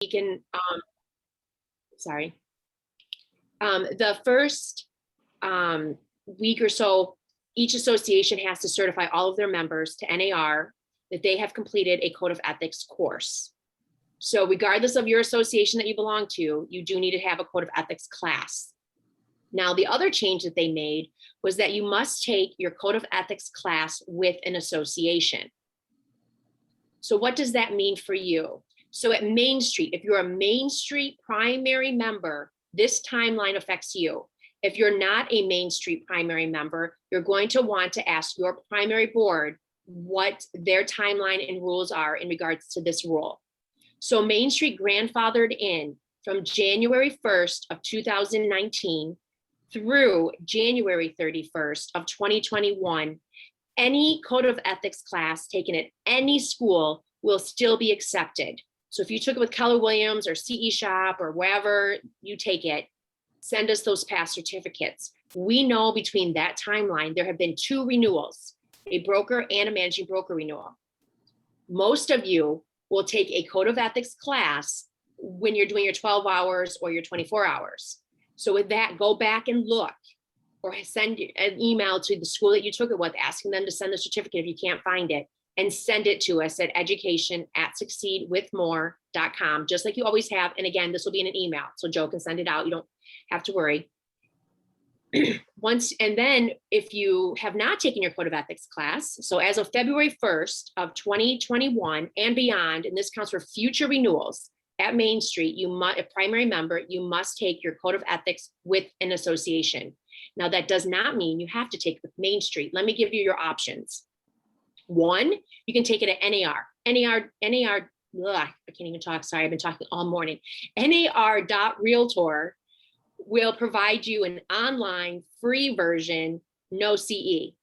can, sorry. The first week or so, each association has to certify all of their members to NAR that they have completed a code of ethics course. So regardless of your association that you belong to, you do need to have a code of ethics class. Now, the other change that they made was that you must take your code of ethics class with an association. So what does that mean for you? So at Main Street, if you're a Main Street primary member, this timeline affects you. If you're not a Main Street primary member, you're going to want to ask your primary board what their timeline and rules are in regards to this rule. So Main Street grandfathered in from January 1st of 2019 through January 31st of 2021. Any code of ethics class taken at any school will still be accepted. So if you took it with Keller Williams or CE Shop or wherever you take it, send us those past certificates. We know between that timeline, there have been 2 renewals, a broker and a managing broker renewal. Most of you will take a code of ethics class when you're doing your 12 hours or your 24 hours. So with that, go back and look, or send an email to the school that you took it with, asking them to send the certificate if you can't find it, and send it to us at education@succeedwithmore.com, just like you always have. And again, this will be in an email, so Joe can send it out. You don't have to worry. And then if you have not taken your code of ethics class, so as of February 1st of 2021 and beyond, and this counts for future renewals at Main Street, a primary member, you must take your code of ethics with an association. Now, that does not mean you have to take it with Main Street. Let me give you your options. 1, you can take it at NAR. NAR, I can't even talk, sorry, I've been talking all morning. NAR.realtor will provide you an online free version, no CE,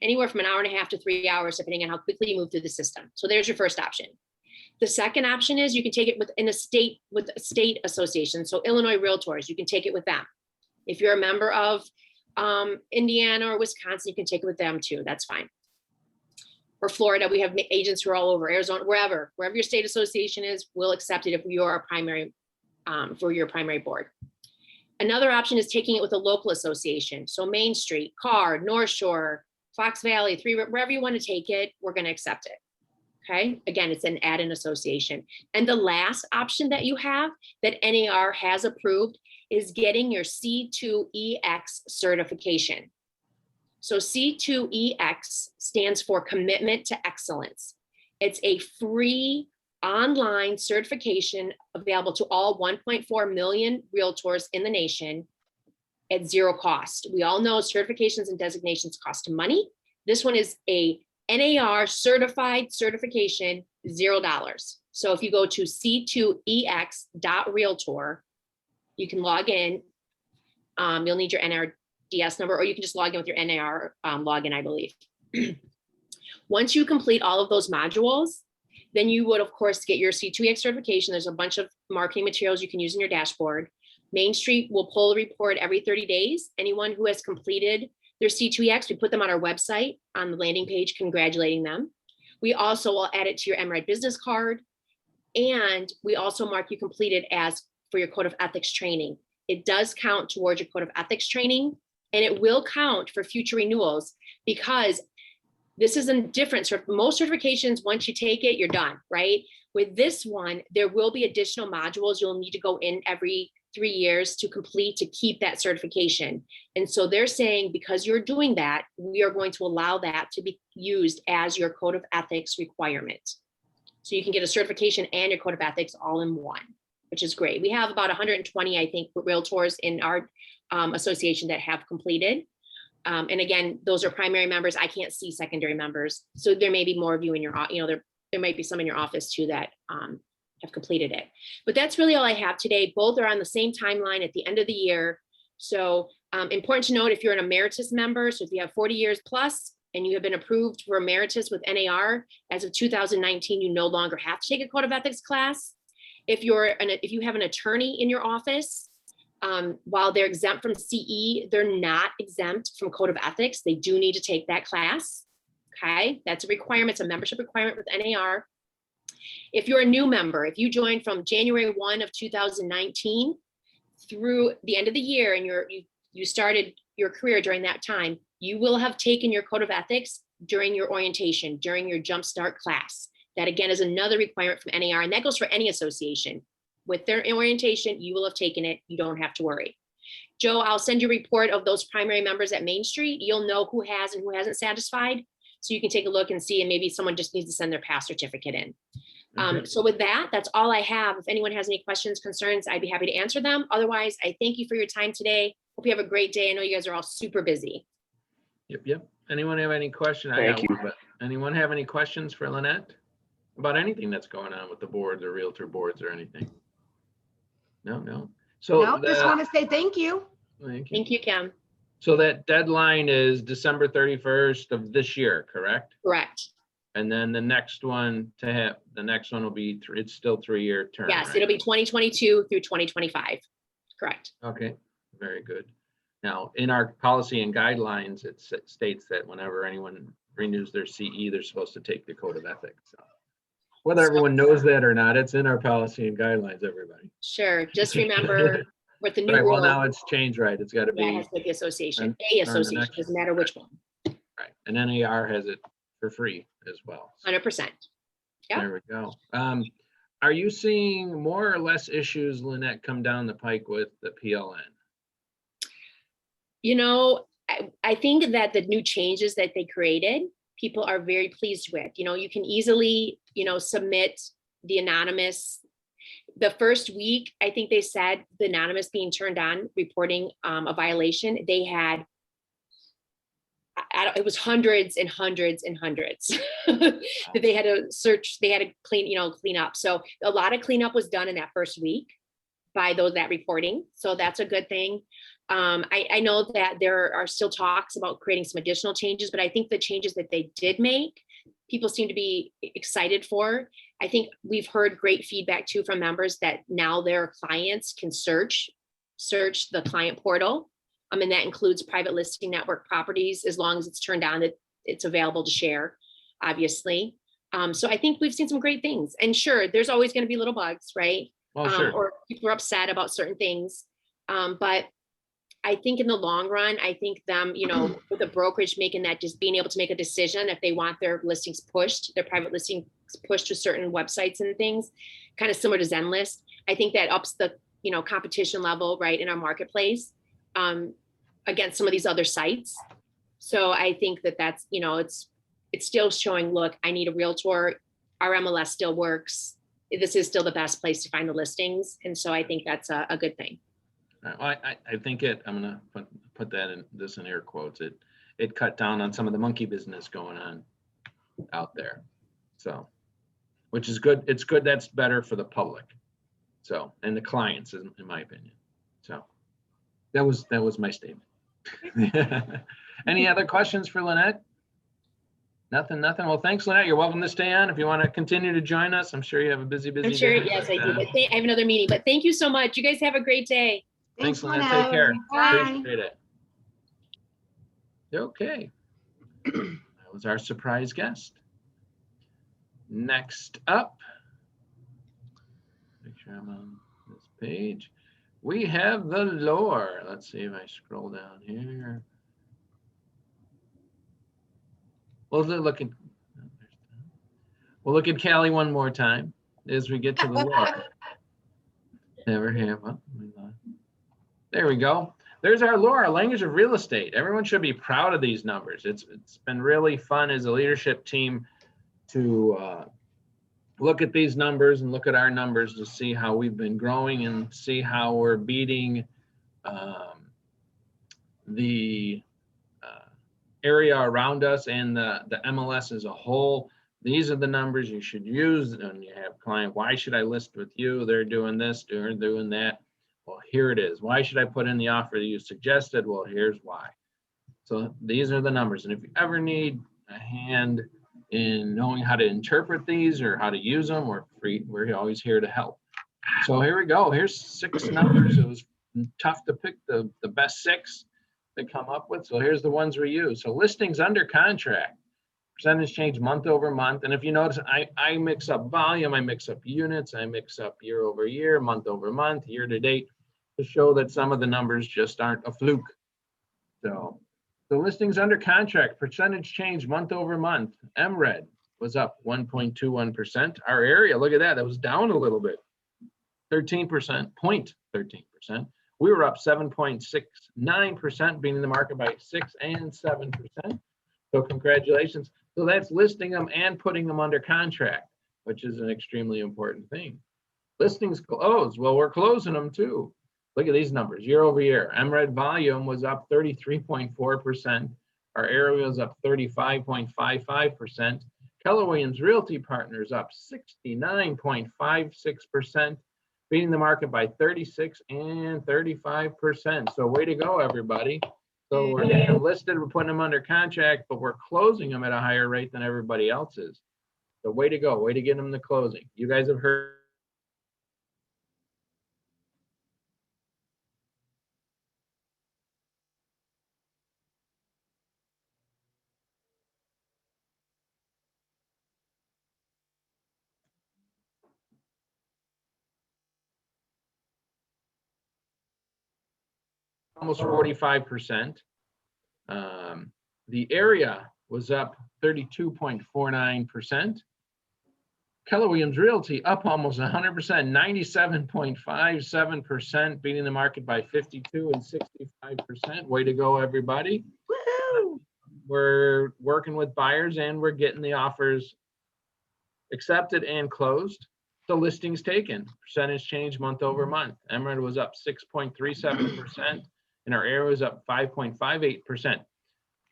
anywhere from an hour and a half to 3 hours, depending on how quickly you move through the system. So there's your first option. The second option is you can take it with a state association. So Illinois Realtors, you can take it with them. If you're a member of Indiana or Wisconsin, you can take it with them too. That's fine. Or Florida, we have agents who are all over. Arizona, wherever your state association is, we'll accept it if you're a primary for your primary board. Another option is taking it with a local association. So Main Street, CARD, North Shore, Fox Valley, wherever you want to take it, we're going to accept it. Okay. Again, it's an add-in association. And the last option that you have that NAR has approved is getting your C2EX certification. So C2EX stands for Commitment to Excellence. It's a free online certification available to all 1.4 million realtors in the nation at 0 cost. We all know certifications and designations cost money. This one is a NAR certified certification, $0. So if you go to c2ex.realtor, you can log in. You'll need your NRDS number, or you can just log in with your NAR login, I believe. Once you complete all of those modules, then you would, of course, get your C2EX certification. There's a bunch of marketing materials you can use in your dashboard. Main Street will pull a report every 30 days. Anyone who has completed their C2EX, we put them on our website on the landing page, congratulating them. We also will add it to your MRED business card. And we also mark you completed as for your code of ethics training. It does count towards your code of ethics training, and it will count for future renewals, because this is a difference. For most certifications, once you take it, you're done, right? With this one, there will be additional modules you'll need to go in every 3 years to complete to keep that certification. And so they're saying, because you're doing that, we are going to allow that to be used as your code of ethics requirement. So you can get a certification and your code of ethics all in one, which is great. We have about 120, I think, realtors in our association that have completed. And again, those are primary members. I can't see secondary members. So there may be more of you in your, there might be some in your office too that have completed it. But that's really all I have today. Both are on the same timeline at the end of the year. So important to note, if you're an emeritus member, so if you have 40 years plus and you have been approved for emeritus with NAR as of 2019, you no longer have to take a code of ethics class. If you have an attorney in your office, while they're exempt from CE, they're not exempt from code of ethics. They do need to take that class. Okay, that's a requirement. It's a membership requirement with NAR. If you're a new member, if you joined from January 1 of 2019 through the end of the year and you started your career during that time, you will have taken your code of ethics during your orientation, during your jumpstart class. That again is another requirement from NAR, and that goes for any association. With their orientation, you will have taken it. You don't have to worry. Joe, I'll send you a report of those primary members at Main Street. You'll know who has and who hasn't satisfied. So you can take a look and see, and maybe someone just needs to send their pass certificate in. So with that, that's all I have. If anyone has any questions, concerns, I'd be happy to answer them. Otherwise, I thank you for your time today. Hope you have a great day. I know you guys are all super busy. Yep. Anyone have any questions? Thank you. Anyone have any questions for Lynette about anything that's going on with the boards or realtor boards or anything? No. So No, just want to say thank you. Thank you, Kim. So that deadline is December 31st of this year, correct? Correct. And then the next one will be it's still 3-year term. Yes, right? it'll be 2022 through 2025. Correct. Okay, very good. Now, in our policy and guidelines, it states that whenever anyone renews their CE, they're supposed to take the code of ethics. So whether everyone knows that or not, it's in our policy and guidelines, everybody. Sure. Just remember with the new Right, rule. well, now it's changed, right? It's got to Yeah, it be, has to be the association, and- a and the association, next- doesn't matter which one, right, and NAR has it for free as well. 100%. Yeah. There we go. Are you seeing more or less issues, Lynette, come down the pike with the PLN? You know, I think that the new changes that they created, people are very pleased with. You know, you can easily, submit the anonymous. The first week, I think they said the anonymous being turned on, reporting a violation, they had, it was hundreds and hundreds and hundreds that they had to search, they had to clean up. So a lot of cleanup was done in that first week by that reporting. So that's a good thing. I know that there are still talks about creating some additional changes, but I think the changes that they did make, people seem to be excited for. I think we've heard great feedback too from members that now their clients can search the client portal. And that includes private listing network properties, as long as it's turned on, that it's available to share, obviously. So I think we've seen some great things. And sure, there's always going to be little bugs, right? Well, sure. Or people are upset about certain things. But I think in the long run, I think them, with the brokerage making that, just being able to make a decision if they want their listings pushed, their private listings pushed to certain websites and things, kind of similar to Zenlist. I think that ups the, competition level, right, in our marketplace against some of these other sites. So I think that's, it's still showing, look, I need a realtor. Our MLS still works. This is still the best place to find the listings. And so I think that's a good thing. I think I'm going to put that in air quotes. It cut down on some of the monkey business going on out there. So, which is good. It's good. That's better for the public. So, and the clients, in my opinion. So that was my statement. Any other questions for Lynette? Nothing. Well, thanks, Lynette. You're welcome to stay on if you want to continue to join us. I'm sure you have a busy I'm sure, day. yes, I do. But I have another meeting, but thank you so much. You guys have a great day. Thanks, Lynette. Take care. Bye. Appreciate it. Okay. That was our surprise guest. Next up, make sure I'm on this page. We have the lore. Let's see if I scroll down here. We'll look at Callie one more time as we get to the lore. Never have. There we go. There's our lore, language of real estate. Everyone should be proud of these numbers. It's been really fun as a leadership team to look at these numbers and look at our numbers to see how we've been growing and see how we're beating the area around us and the MLS as a whole. These are the numbers you should use. And you have client, why should I list with you? They're doing this, they're doing that. Well, here it is. Why should I put in the offer that you suggested? Well, here's why. So these are the numbers. And if you ever need a hand in knowing how to interpret these or how to use them, we're always here to help. So here we go. Here's 6 numbers. It was tough to pick the best 6 to come up with. So here's the ones we use. So listings under contract. percentage change month over month. And if you notice, I mix up volume, I mix up units, I mix up year over year, month over month, year to date, to show that some of the numbers just aren't a fluke. So the listings under contract, percentage change month over month, MRED was up 1.21%. Our area, look at that, that was down a little bit, 13%, 0.13%. We were up 7.69%, beating the market by 6 and 7%. So congratulations. So that's listing them and putting them under contract, which is an extremely important thing. Listings closed. Well, we're closing them too. Look at these numbers year over year. MRED volume was up 33.4%. Our area was up 35.55%. Keller Williams Realty Partners up 69.56%, beating the market by 36 and 35%. So way to go, everybody. So we're getting them listed, we're putting them under contract, but we're closing them at a higher rate than everybody else is. So way to go, way to get them to closing. You guys have heard. Almost 45%. The area was up 32.49%. Keller Williams Realty up almost 100%, 97.57%, beating the market by 52 and 65%. Way to go, everybody. Woo-hoo! We're working with buyers and we're getting the offers accepted and closed. The listings taken, percentage change month over month. MRED was up 6.37% and our area was up 5.58%.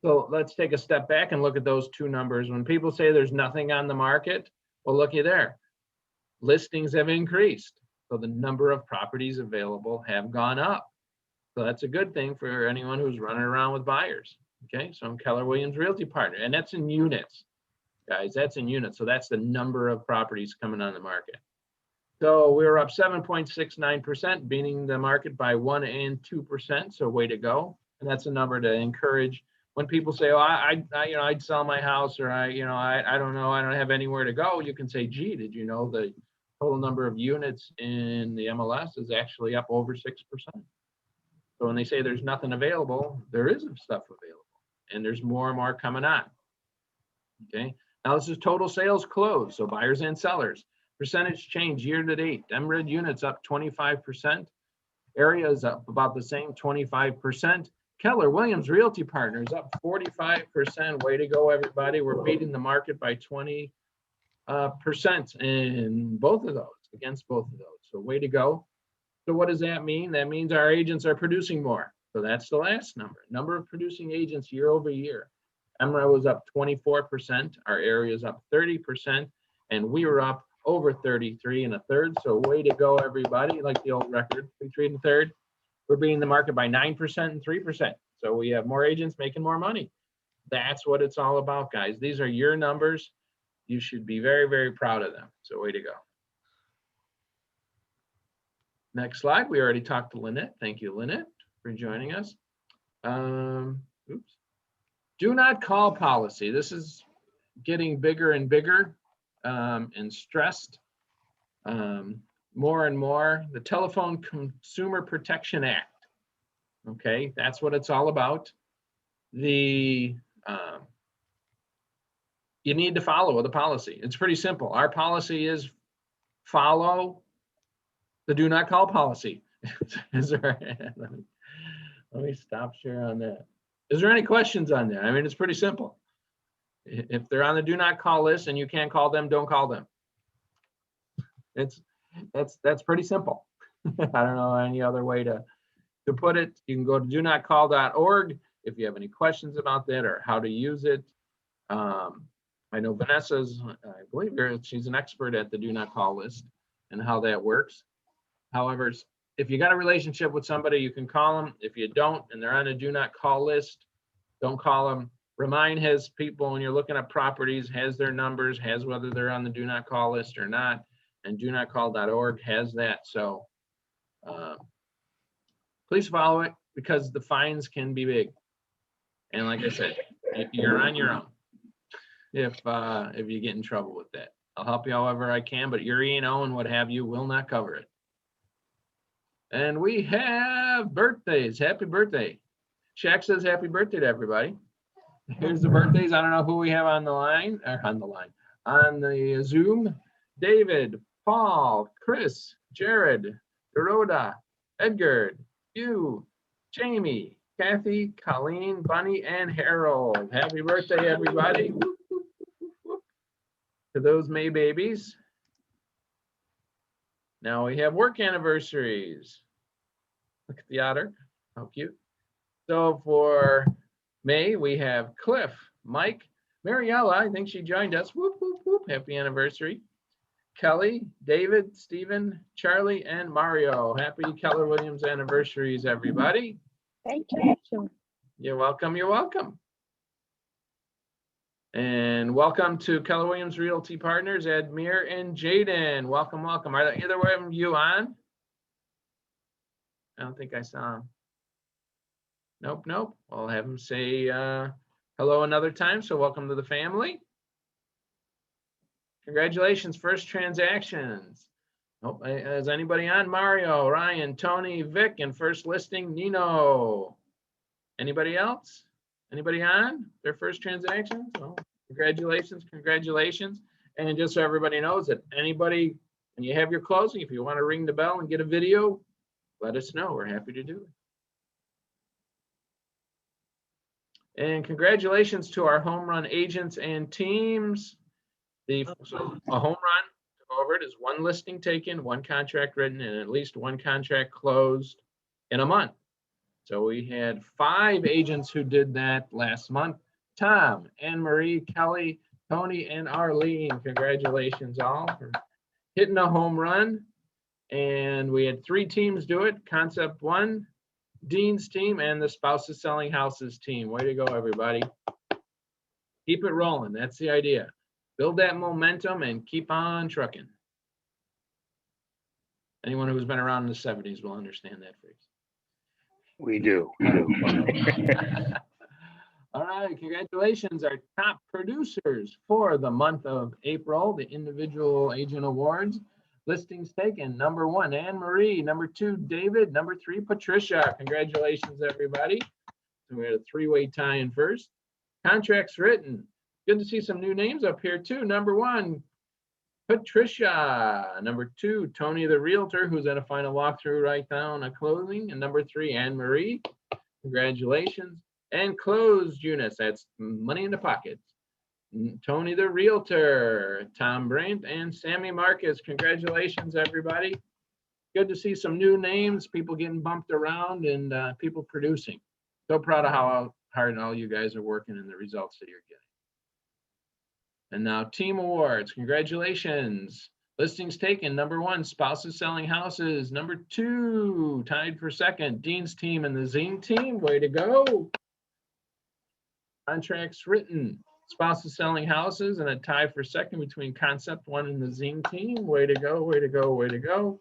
So let's take a step back and look at those two numbers. When people say there's nothing on the market, well, looky there. Listings have increased. So the number of properties available have gone up. So that's a good thing for anyone who's running around with buyers. Okay, so I'm Keller Williams Realty Partner, and that's in units, guys. That's in units. So that's the number of properties coming on the market. So we were up 7.69%, beating the market by 1 and 2%. So way to go. And that's a number to encourage. When people say, "Oh, I'd sell my house," or I don't know, I don't have anywhere to go," you can say, "Gee, did you know the total number of units in the MLS is actually up over 6%?" So when they say there's nothing available, there is stuff available, and there's more and more coming on. Okay. Now this is total sales closed, so buyers and sellers. Percentage change year to date. MRED units up 25%. Area is up about the same, 25%. Keller Williams Realty Partners up 45%. Way to go, everybody. We're beating the market by 20% in both of those, against both of those. So way to go. So what does that mean? That means our agents are producing more. So that's the last number. Number of producing agents year over year. MRED was up 24%. Our area is up 30%. And we were up over 33 1/3. So way to go, everybody. Like the old record, 33 1/3. We're beating the market by 9% and 3%. So we have more agents making more money. That's what it's all about, guys. These are your numbers. You should be very, very proud of them. So way to go. Next slide. We already talked to Lynette. Thank you, Lynette, for joining us. Oops. Do not call policy. This is getting bigger and bigger and stressed. More and more, the Telephone Consumer Protection Act. Okay, that's what it's all about. You need to follow the policy. It's pretty simple. Our policy is follow the do not call policy. Let me stop share on that. Is there any questions on that? I mean, it's pretty simple. If they're on the do not call list and you can't call them, don't call them. That's pretty simple. I don't know any other way to put it. You can go to donotcall.org if you have any questions about that or how to use it. I know Vanessa's, I believe she's an expert at the do not call list and how that works. However, if you got a relationship with somebody, you can call them. If you don't and they're on a do not call list, don't call them. Remind his people when you're looking at properties, has their numbers, has whether they're on the do not call list or not. And donotcall.org has that. So please follow it because the fines can be big. And like I said, you're on your own. if you get in trouble with that. I'll help you however I can, but your E&O and what have you will not cover it. And we have birthdays. Happy birthday. Shaq says happy birthday to everybody. Here's the birthdays. I don't know who we have on the line, on the Zoom. David, Paul, Chris, Jared, Dorota, Edgar, you, Jamie, Kathy, Colleen, Bunny, and Harold. Happy birthday, everybody. To those May babies. Now we have work anniversaries. Look at the otter. How cute. So for May, we have Cliff, Mike, Mariella, I think she joined us. Whoop, whoop, whoop. Happy anniversary. Kelly, David, Stephen, Charlie, and Mario. Happy Keller Williams anniversaries, everybody. Thank you. You're welcome. You're welcome. And welcome to Keller Williams Realty Partners, Admir and Jaden. Welcome, welcome. Are either one of you on? I don't think I saw him. Nope, nope. I'll have him say hello another time. So welcome to the family. Congratulations, first transactions. Oh, is anybody on? Mario, Ryan, Tony, Vic, and first listing, Nino. Anybody else? Anybody on their first transactions? Well, congratulations, congratulations. And just so everybody knows that anybody, when you have your closing, if you want to ring the bell and get a video, let us know. We're happy to do it. And congratulations to our home run agents and teams. So a home run, to go over it, is one listing taken, one contract written, and at least one contract closed in a month. So we had 5 agents who did that last month. Tom, Anne Marie, Kelly, Tony, and Arlene. Congratulations all for hitting a home run. And we had 3 teams do it. Concept One, Dean's team, and the Spouses Selling Houses team. Way to go, everybody. Keep it rolling. That's the idea. Build that momentum and keep on trucking. Anyone who's been around in the 70s will understand that phrase. We do. All right, congratulations. Our top producers for the month of April, the individual agent awards. Listings taken, number 1, Anne Marie, number 2, David, number 3, Patricia. Congratulations, everybody. So we had a 3-way tie in first. Contracts written. Good to see some new names up here too. Number 1, Patricia. Number 2, Tony the Realtor, who's at a final walkthrough right now on a closing. And number 3, Anne Marie. Congratulations. And closed units. That's money in the pockets. Tony the Realtor, Tom Brandt, and Sammy Marcus. Congratulations, everybody. Good to see some new names, people getting bumped around, and people producing. So proud of how hard all you guys are working and the results that you're getting. And now team awards. Congratulations. Listings taken. Number 1, Spouses Selling Houses. Number 2, tied for second, Dean's team and the Zine team. Way to go. Contracts written. Spouses Selling Houses, and a tie for second between Concept One and the Zine team. Way to go, way to go, way to go.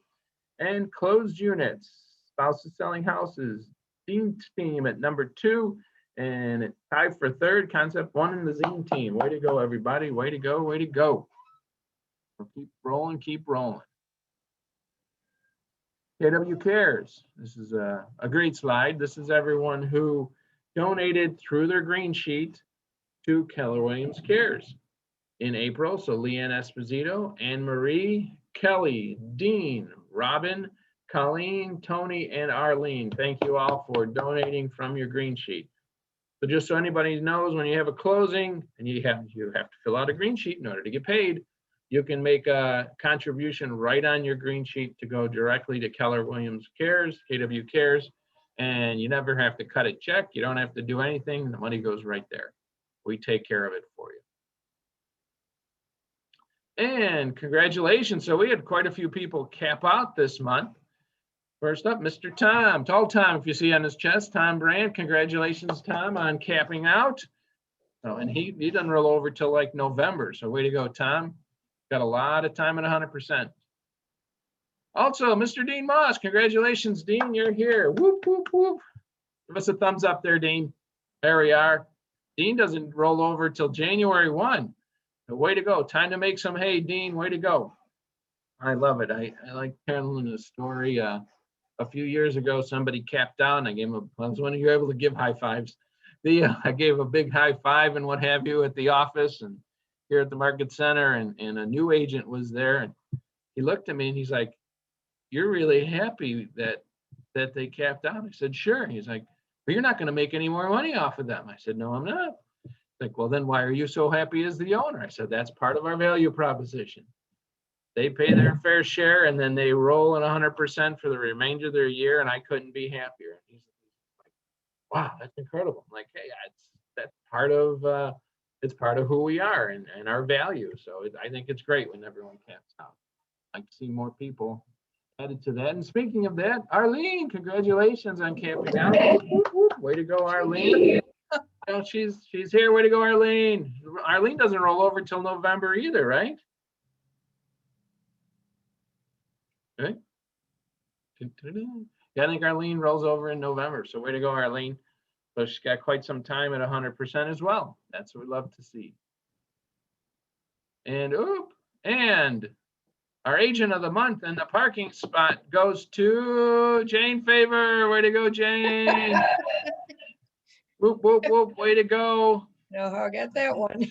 And closed units. Spouses Selling Houses. Dean's team at number 2. And it tied for third, Concept One and the Zine team. Way to go, everybody. Way to go, way to go. We'll keep rolling, keep rolling. KW Cares. This is a great slide. This is everyone who donated through their green sheet to Keller Williams Cares in April. So Leanne Esposito, Anne Marie, Kelly, Dean, Robin, Colleen, Tony, and Arlene. Thank you all for donating from your green sheet. So just so anybody knows, when you have a closing and you have to fill out a green sheet in order to get paid, you can make a contribution right on your green sheet to go directly to Keller Williams Cares, KW Cares, and you never have to cut a check. You don't have to do anything. The money goes right there. We take care of it for you. And congratulations. So we had quite a few people cap out this month. First up, Mr. Tom, tall Tom, if you see on his chest, Tom Brandt. Congratulations, Tom, on capping out. Oh, and he doesn't roll over till like November. So way to go, Tom. Got a lot of time at 100%. Also, Mr. Dean Moss, congratulations, Dean, you're here. Whoop, whoop, whoop. Give us a thumbs up there, Dean. There we are. Dean doesn't roll over till January 1. Way to go. Time to make some hay, Dean. Way to go. I love it. I like telling the story. A few years ago, somebody capped out and I gave him I was when you're able to give high fives. I gave a big high five and what have you at the office and here at the market center, and a new agent was there, and he looked at me and he's like, "You're really happy that they capped out?" I said, "Sure." He's like, "But you're not going to make any more money off of them." I said, "No, I'm not." Like, "Well, then why are you so happy as the owner?" I said, "That's part of our value proposition. They pay their fair share and then they roll in 100% for the remainder of their year, and I couldn't be happier." And he's like, "Wow, that's incredible." I'm like, "Hey, that's part of it's part of who we are and our value." So I think it's great when everyone caps out. I see more people added to that. And speaking of that, Arlene, congratulations on camping out. Way to go, Arlene. Oh, she's here. Way to go, Arlene. Arlene doesn't roll over till November either, right? Right? Yeah, I think Arlene rolls over in November. So way to go, Arlene. So she's got quite some time at 100% as well. That's what we love to see. And our agent of the month in the parking spot goes to Jane Favor. Way to go, Jane. Whoop, whoop, whoop. Way to go. No, I got that one.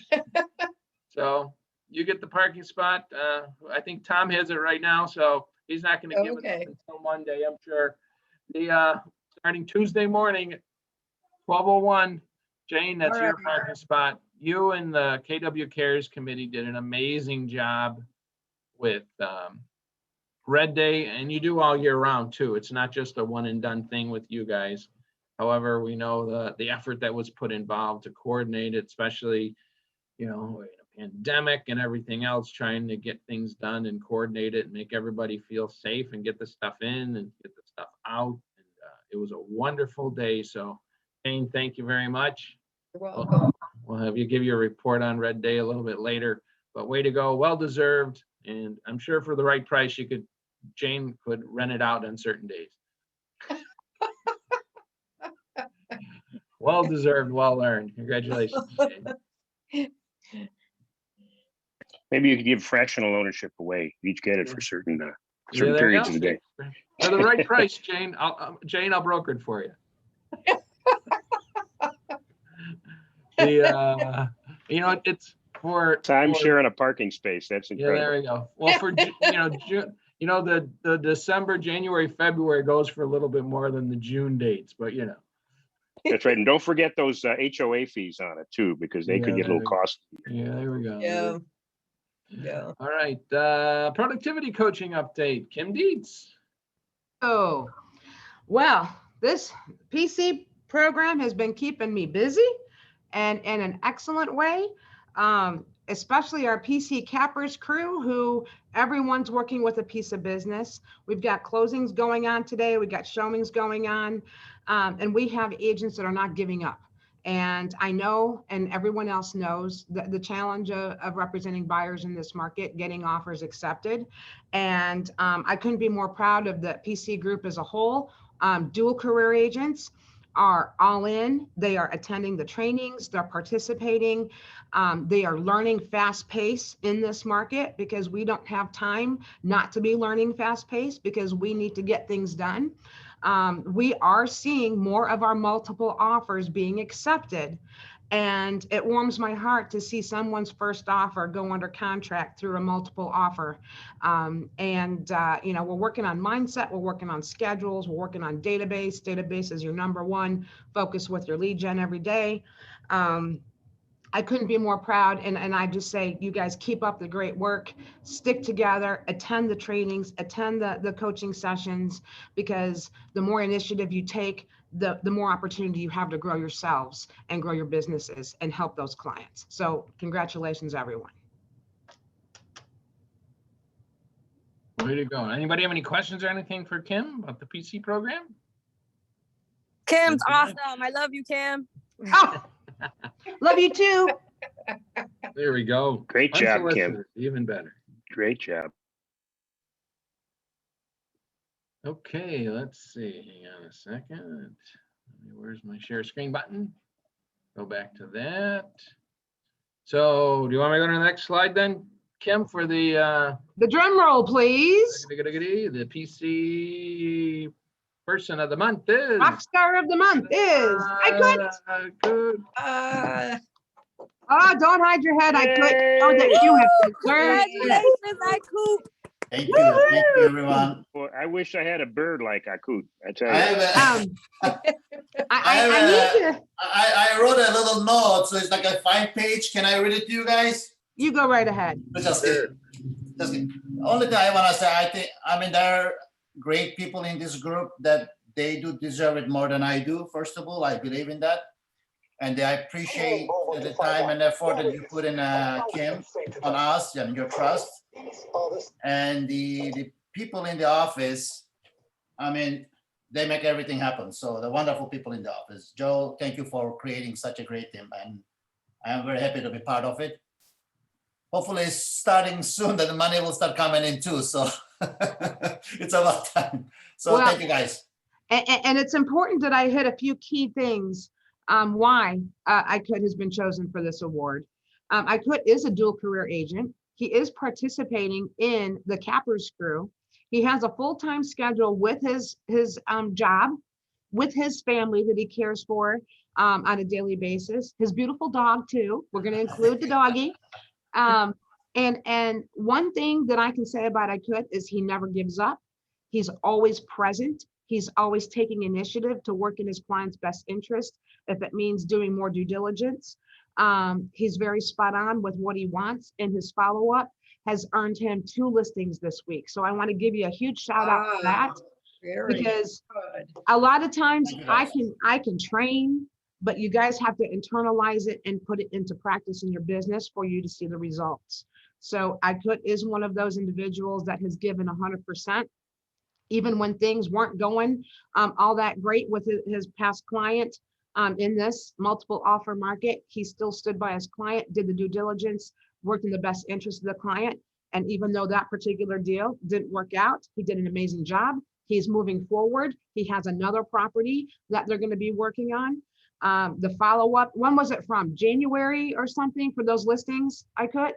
So you get the parking spot. I think Tom has it right now, so he's not going to give it Okay. up until Monday, I'm sure. The starting Tuesday morning at 12:01, Jane, that's All your right. parking spot. You and the KW Cares Committee did an amazing job with Red Day, and you do all year round too. It's not just a one and done thing with you guys. However, we know the effort that was put involved to coordinate it, especially, in a pandemic and everything else, trying to get things done and coordinate it and make everybody feel safe and get the stuff in and get the stuff out. And it was a wonderful day. So, Jane, thank you very much. You're welcome. We'll have you give you a report on Red Day a little bit later, but way to go, well deserved. And I'm sure for the right price, Jane could rent it out on certain days. Well deserved, well earned. Congratulations, Jane. Maybe you could give fractional ownership away. You each get it for certain Yeah, there you periods go. of the day. For the right price, Jane, I'll broker it for you. It's for Time sharing a parking space. That's Yeah, incredible. there we go. Well, for June, the December, January, February goes for a little bit more than the June dates, but That's right. And don't forget those HOA fees on it too, because they could Yeah, get a little costly. yeah, there we go. Yeah. Yeah. All right, productivity coaching update, Kim Dietz. Oh, well, this PC program has been keeping me busy and in an excellent way, especially our PC cappers crew, who everyone's working with a piece of business. We've got closings going on today. We've got showings going on, and we have agents that are not giving up. And I know, and everyone else knows, the challenge of representing buyers in this market, getting offers accepted. And I couldn't be more proud of the PC group as a whole. Dual career agents are all in. They are attending the trainings, they're participating. They are learning fast pace in this market, because we don't have time not to be learning fast pace, because we need to get things done. We are seeing more of our multiple offers being accepted. And it warms my heart to see someone's first offer go under contract through a multiple offer. We're working on mindset, we're working on schedules, we're working on database. Database is your number one focus with your lead gen every day. I couldn't be more proud. And I just say, you guys keep up the great work, stick together, attend the trainings, attend the coaching sessions, because the more initiative you take, the more opportunity you have to grow yourselves and grow your businesses and help those clients. So congratulations, everyone. Way to go. Anybody have any questions or anything for Kim about the PC program? Kim's That's awesome. I love you, Kim. Oh, love you too. There we go. Great job, Kim. Unsolicited, even better. Great job. Okay, let's see. Hang on a second. Where's my share screen button? Go back to that. So do you want me to go to the next slide then, Kim, for the drum roll, please. the PC person of the month is? Rock star of the month is, I could. Good. Oh, don't hide your head. I could. Know that you have deserved it. Congratulations, I coop. Thank you, everyone. Boy, I wish I had a bird like Akut. I tell I you. have I need to, I wrote a little note, so it's like a 5-page. Can I read it to you guys? you go right ahead. Just kidding. Just kidding. Only thing I want to say, there are great people in this group that they do deserve it more than I do. First of all, I believe in that. And I appreciate the time and effort that you put in, Kim, on us and your trust. And the people in the office, they make everything happen. So the wonderful people in the office. Joe, thank you for creating such a great team. And I am very happy to be part of it. Hopefully starting soon that the money will start coming in too. So it's about time. So Well, thank you guys. And it's important that I hit a few key things why ICUT has been chosen for this award. ICUT is a dual career agent. He is participating in the Cappers crew. He has a full-time schedule with his job, with his family that he cares for on a daily basis. His beautiful dog too. We're going to include the doggy. And one thing that I can say about ICUT is he never gives up. He's always present. He's always taking initiative to work in his client's best interest. If it means doing more due diligence, he's very spot on with what he wants, and his follow-up has earned him 2 listings this week. So I want to give you a huge shout out for that, Very because good. a lot of times Thank you, guys. I can train, but you guys have to internalize it and put it into practice in your business for you to see the results. So ICUT is one of those individuals that has given 100%. Even when things weren't going all that great with his past client in this multiple offer market, he still stood by his client, did the due diligence, worked in the best interest of the client. And even though that particular deal didn't work out, he did an amazing job. He's moving forward. He has another property that they're going to be working on. The follow-up, when was it from? January or something for those listings, ICUT?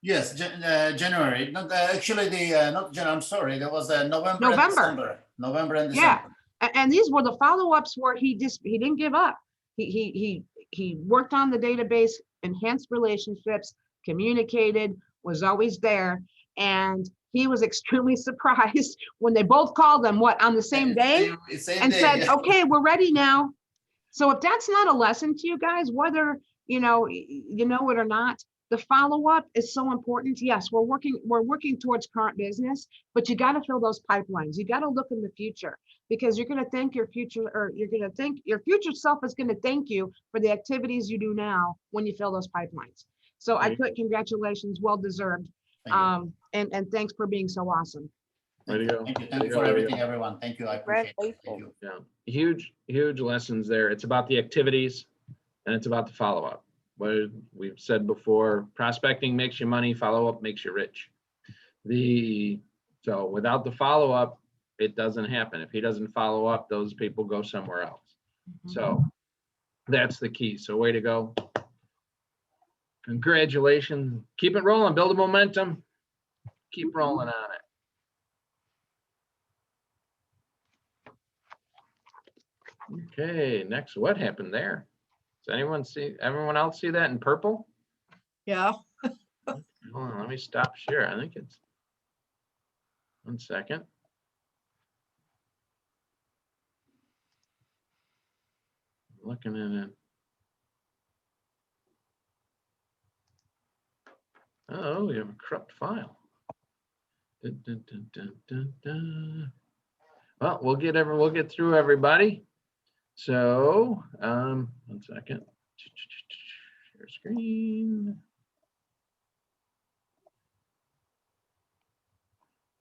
Yes, January. Not actually not January. I'm sorry. There was November. And November. December. November and Yeah. December. And these were the follow-ups where he didn't give up. He worked on the database, enhanced relationships, communicated, was always there. And he was extremely surprised when they both called him, on the same day, Same and day, said, yeah. okay, we're ready now. So if that's not a lesson to you guys, whether you know it or not, the follow-up is so important. Yes, we're working towards current business, but you got to fill those pipelines. You got to look in the future, because you're going to thank your future, or you're going to think your future self is going to thank you for the activities you do now when you fill those pipelines. So Right. ICUT, congratulations, well deserved. Thank you. And thanks for being so awesome. Way to go. Thank you. Way Thank to you go, for way to everything, go. everyone. Thank you. I appreciate it. Thank Congratulations. you. Yeah, huge lessons there. It's about the activities and it's about the follow-up. What we've said before, prospecting makes you money, follow-up makes you rich. So without the follow-up, it doesn't happen. If he doesn't follow up, those people go somewhere else. So that's the key. So way to go. Congratulations. Keep it rolling, build a momentum. Keep rolling on it. Okay, next, what happened there? Does everyone else see that in purple? Yeah. Hold on, let me stop share. I think it's 1 second. Looking at it. Oh, we have a corrupt file. Dun, dun, dun, dun, dun, dun. Well, we'll get through everybody. So, 1 second. Share screen.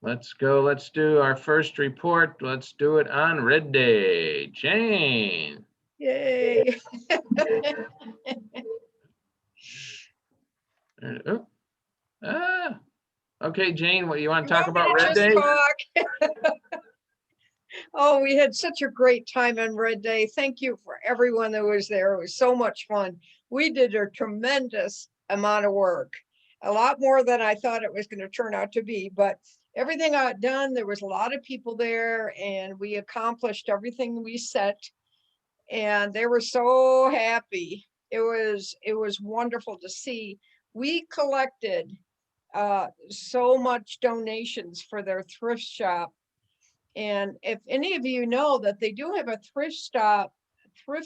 Let's go. Let's do our first report. Let's do it on Red Day. Jane. Yay. Oh. Okay, Jane, what you want to talk You want about me Red to Day? just talk? Oh, we had such a great time on Red Day. Thank you for everyone that was there. It was so much fun. we did a tremendous amount of work. A lot more than I thought it was going to turn out to be, but everything got done. There was a lot of people there and we accomplished everything we set. And they were so happy. It was wonderful to see. We collected so much donations for their thrift shop. And if any of you know that they do have a thrift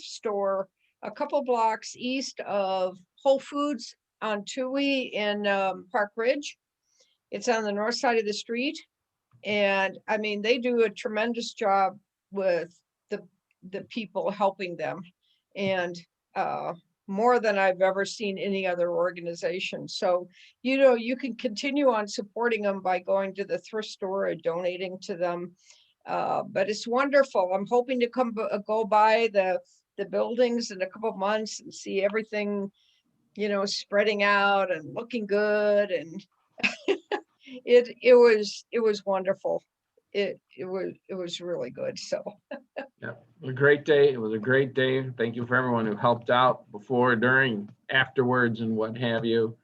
store a couple blocks east of Whole Foods on Toohey in Park Ridge. It's on the north side of the street. And I mean, they do a tremendous job with the people helping them. And more than I've ever seen any other organization. So, you know, you can continue on supporting them by going to the thrift store or donating to them. But it's wonderful. I'm hoping to go by the buildings in a couple of months and see everything, you know, spreading out and looking good. And it was wonderful. It was really good. So Yeah, it was a great day. It was a great day. Thank you for everyone who helped out before, during, afterwards, and what have you.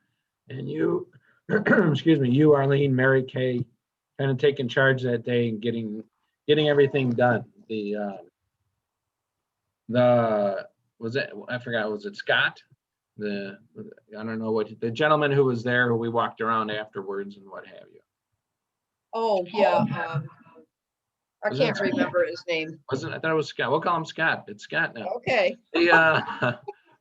And you, excuse me, you, Arlene, Mary Kay, kind of taking charge that day and getting everything done. Was it, I forgot, was it Scott? I don't know what, the gentleman who was there, who we walked around afterwards and what have you. oh yeah, I Was that can't remember his name. Wasn't, I thought it was Scott. We'll call him Scott. It's Scott now. Okay.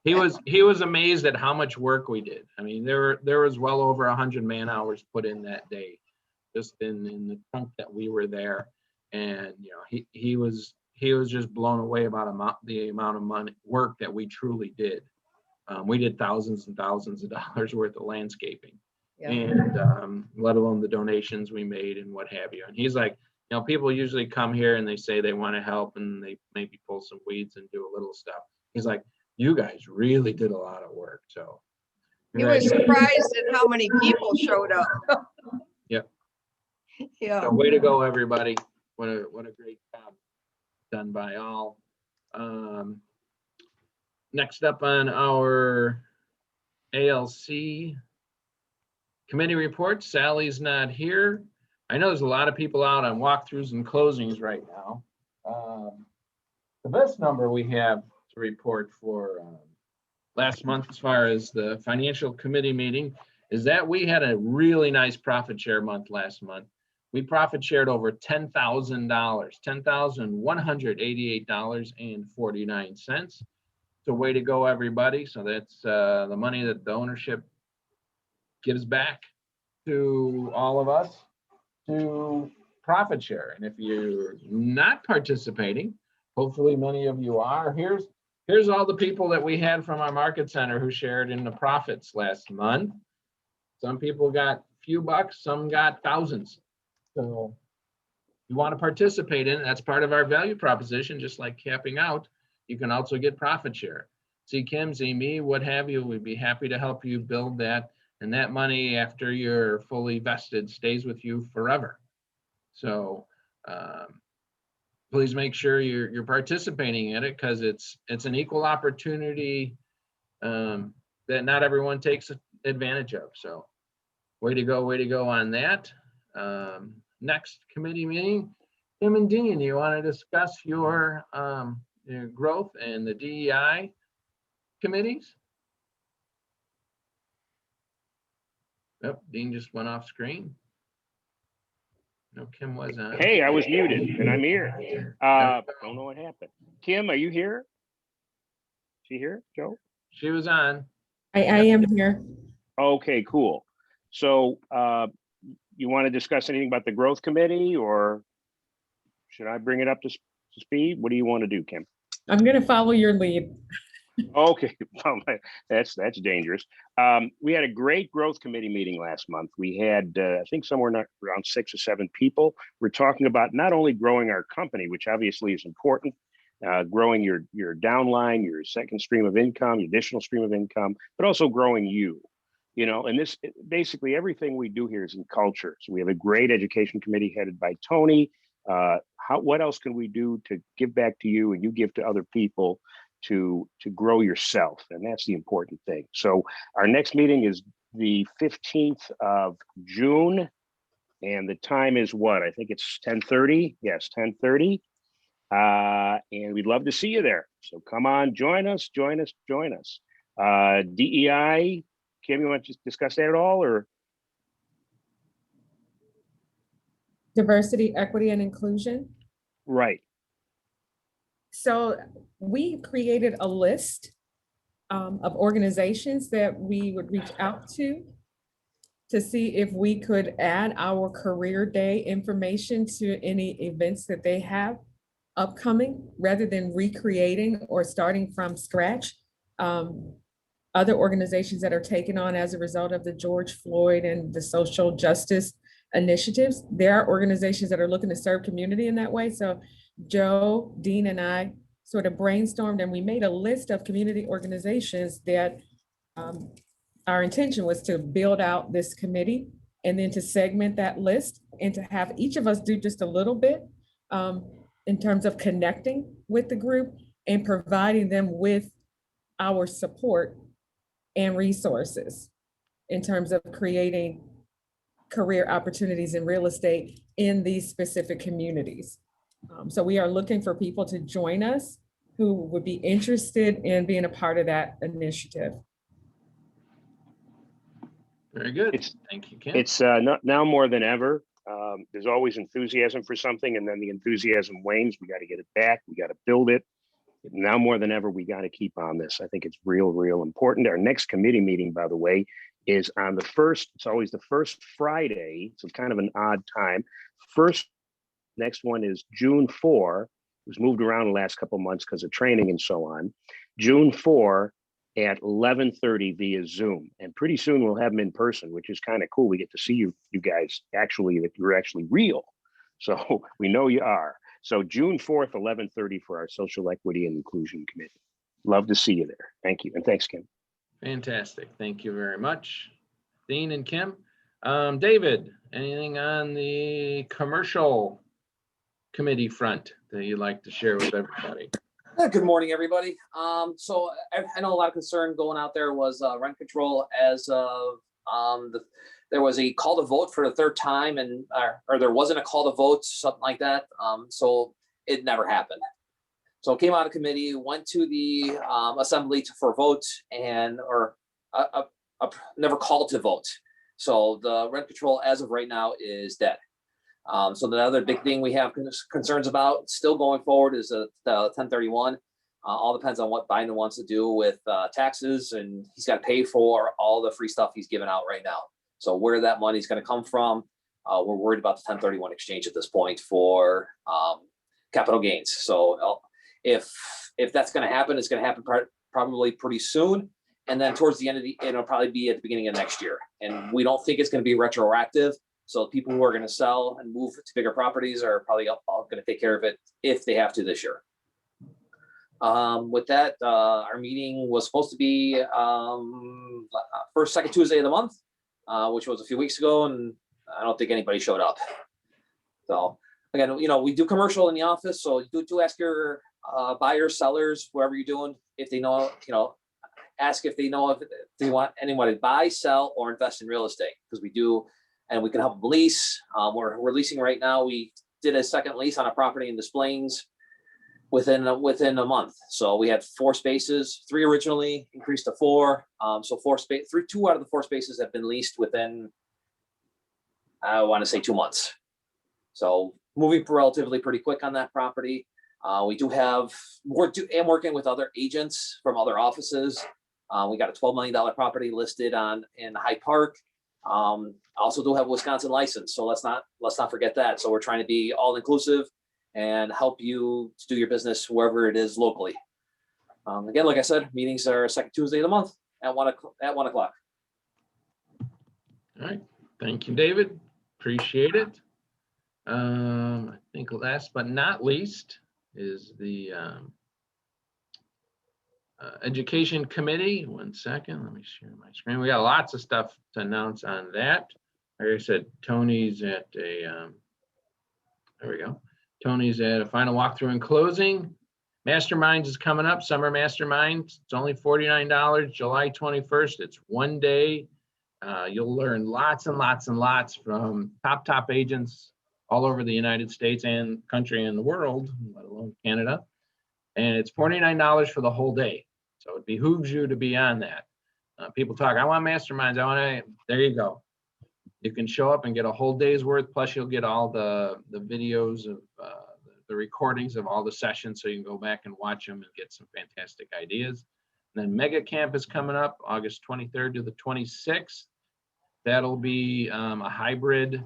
He was amazed at how much work we did. I mean, there was well over 100 man hours put in that day, just in the chunk that we were there. And, you know, he was just blown away about the amount of work that we truly did. We did thousands and thousands of dollars worth of landscaping, Yeah. and let alone the donations we made and what have you. And he's like, you know, people usually come here and they say they want to help and they maybe pull some weeds and do a little stuff. He's like, you guys really did a lot of work. So He was surprised at how many people showed up. Yep. Yeah. So way to go, everybody. What a great job done by all. Next up on our ALC committee report, Sally's not here. I know there's a lot of people out on walkthroughs and closings right now. The best number we have to report for last month, as far as the financial committee meeting, is that we had a really nice profit share month last month. We profit shared over $10,000, $10,188.49. So way to go, everybody. So that's the money that the ownership gives back to all of us to profit share. And if you're not participating, hopefully many of you are, here's all the people that we had from our market center who shared in the profits last month. Some people got a few bucks, some got thousands. So you want to participate in it, that's part of our value proposition, just like capping out. You can also get profit share. See Kim, see me, what have you, we'd be happy to help you build that. And that money, after you're fully vested, stays with you forever. So please make sure you're participating in it, because it's an equal opportunity that not everyone takes advantage of. So way to go on that. Next committee meeting, Tim and Dean, you want to discuss your growth and the DEI committees? Yep, Dean just went off screen. No, Kim was on. Hey, I was muted and I'm here. Don't know what happened. Kim, are you here? She here, Joe? She was on. I am here. Okay, cool. So you want to discuss anything about the growth committee, or should I bring it up to speed? What do you want to do, Kim? I'm going to follow your lead. Okay, that's dangerous. We had a great growth committee meeting last month. We had, I think, somewhere around 6 or 7 people. We're talking about not only growing our company, which obviously is important, growing your downline, your second stream of income, your additional stream of income, but also growing you. You know, and this basically everything we do here is in culture. So we have a great education committee headed by Tony. What else can we do to give back to you and you give to other people to grow yourself, and that's the important thing. So our next meeting is the 15th of June, and the time is what? I think it's 10:30. Yes, 10:30. And we'd love to see you there. So come on, join us. DEI, Kim, you want to discuss that at all, or? Diversity, equity, and inclusion. Right. So we created a list of organizations that we would reach out to see if we could add our career day information to any events that they have upcoming, rather than recreating or starting from scratch. Other organizations that are taken on as a result of the George Floyd and the social justice initiatives, there are organizations that are looking to serve community in that way. So Joe, Dean, and I sort of brainstormed, and we made a list of community organizations that our intention was to build out this committee, and then to segment that list and to have each of us do just a little bit in terms of connecting with the group and providing them with our support and resources in terms of creating career opportunities in real estate in these specific communities. So we are looking for people to join us who would be interested in being a part of that initiative. Very good. It's- Thank you, Kim. It's now more than ever. There's always enthusiasm for something, and then the enthusiasm wanes. We got to get it back. We got to build it. Now more than ever, we got to keep on this. I think it's real important. Our next committee meeting, by the way, is on the first. It's always the first Friday. So it's kind of an odd time. Next one is June 4. It was moved around the last couple of months because of training and so on. June 4 at 11:30 via Zoom. And pretty soon we'll have them in person, which is kind of cool. We get to see you guys actually, that you're actually real. So we know you are. So June 4th, 11:30 for our Social Equity and Inclusion Committee. Love to see you there. Thank you. And thanks, Kim. Fantastic. Thank you very much, Dean and Kim. David, anything on the commercial committee front that you'd like to share with everybody? Good morning, everybody. So I know a lot of concern going out there was rent control as of there was a call to vote for the third time, and or there wasn't a call to vote, something like that. So it never happened. So it came out of committee, went to the assembly for vote, and never called to vote. So the rent control as of right now is dead. So the other big thing we have concerns about still going forward is the 1031. All depends on what Biden wants to do with taxes, and he's got to pay for all the free stuff he's giving out right now. So where that money is going to come from, we're worried about the 1031 exchange at this point for capital gains. So if that's going to happen, it's going to happen probably pretty soon. And then towards the end of it'll probably be at the beginning of next year. And we don't think it's going to be retroactive. So people who are going to sell and move to bigger properties are probably all going to take care of it if they have to this year. With that, our meeting was supposed to be first, second Tuesday of the month, which was a few weeks ago, and I don't think anybody showed up. So again, we do commercial in the office, so do ask your buyers, sellers, whoever you're doing, if they know, ask if they know if they want anyone to buy, sell, or invest in real estate, because we do. And we can help them lease. We're leasing right now. We did a second lease on a property in Des Plaines within a month. So we had 4 spaces, 3 originally, increased to 4. So 2 out of the 4 spaces have been leased within, I want to say 2 months. So moving relatively pretty quick on that property. We do have working with other agents from other offices. We got a $12 million property listed in Hyde Park. Also do have a Wisconsin license, so let's not forget that. So we're trying to be all inclusive and help you to do your business wherever it is locally. Again, like I said, meetings are second Tuesday of the month at 1 o'clock. All right. Thank you, David. Appreciate it. I think last but not least is the Education Committee. 1 second, let me share my screen. We got lots of stuff to announce on that. Like I said, Tony's at a, there we go. Tony's at a final walkthrough and closing. Masterminds is coming up, summer masterminds. It's only $49, July 21st. It's one day. You'll learn lots and lots and lots from top agents all over the United States and country and the world, let alone Canada. And it's $49 for the whole day. So it behooves you to be on that. People talk, I want masterminds. There you go. You can show up and get a whole day's worth. Plus you'll get all the videos of the recordings of all the sessions. So you can go back and watch them and get some fantastic ideas. And then Mega Camp is coming up August 23rd to the 26th. That'll be a hybrid,